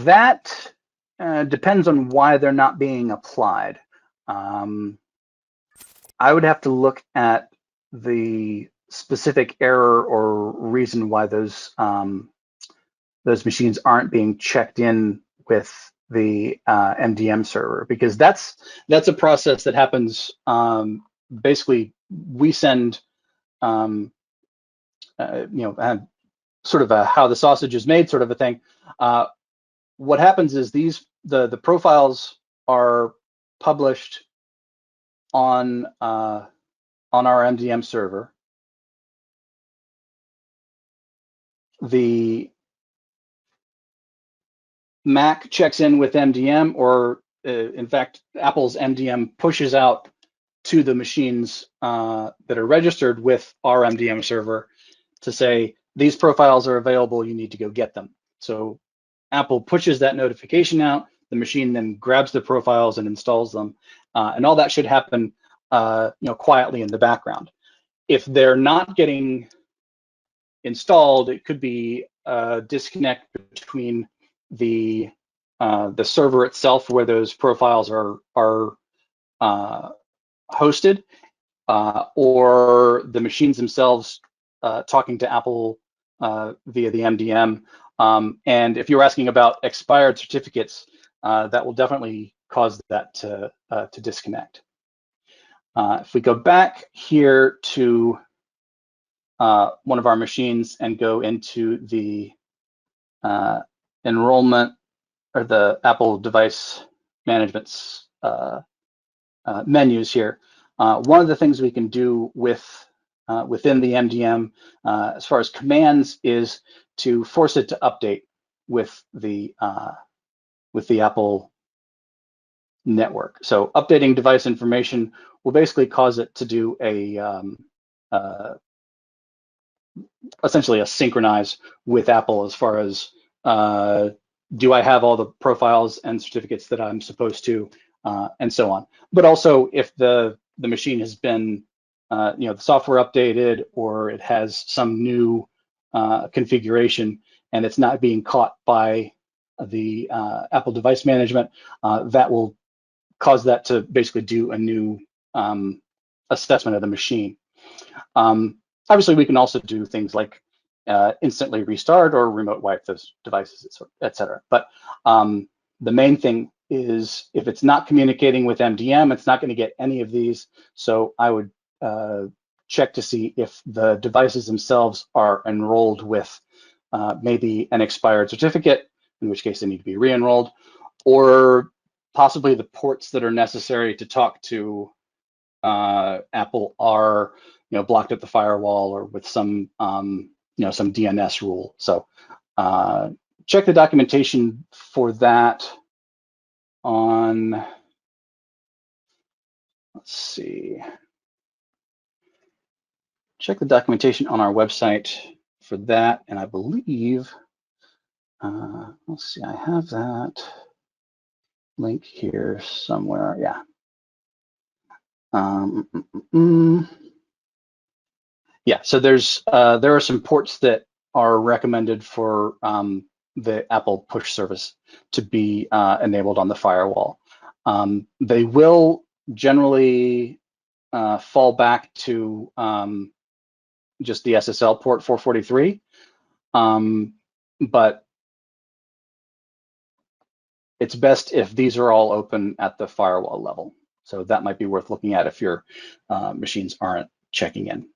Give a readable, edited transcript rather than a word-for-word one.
That depends on why they're not being applied. I would have to look at the specific error or reason why those machines aren't being checked in with the MDM server, because that's a process that happens. Basically, we send sort of a how the sausage is made sort of a thing. What happens is the profiles are published on our MDM server. The Mac checks in with MDM, or in fact, Apple's MDM pushes out to the machines that are registered with our MDM server to say, these profiles are available, you need to go get them. So Apple pushes that notification out, the machine then grabs the profiles and installs them. And all that should happen quietly in the background. If they're not getting installed, it could be a disconnect between the server itself where those profiles are hosted, or the machines themselves talking to Apple via the MDM. And if you're asking about expired certificates, that will definitely cause that to disconnect. If we go back here to one of our machines and go into the enrollment or the Apple device management menus here, one of the things we can do within the MDM as far as commands is to force it to update with the Apple network. So updating device information will basically cause it to do essentially a synchronize with Apple as far as do I have all the profiles and certificates that I'm supposed to, and so on. But also if the machine has been the software updated, or it has some new configuration and it's not being caught by the Apple device management, that will cause that to basically do a new assessment of the machine. Obviously, we can also do things like instantly restart or remote wipe those devices, et cetera. But the main thing is if it's not communicating with MDM, it's not going to get any of these. So I would check to see if the devices themselves are enrolled with maybe an expired certificate, in which case they need to be re-enrolled, or possibly the ports that are necessary to talk to Apple are blocked at the firewall or with some some DNS rule. So check the documentation for that on, let's see, check the documentation on our website for that. And I believe, let's see, I have that link here somewhere. Yeah. Yeah, so there are some ports that are recommended for the Apple push service to be enabled on the firewall. They will generally fall back to just the SSL port 443, but it's best if these are all open at the firewall level. So that might be worth looking at if your machines aren't checking in.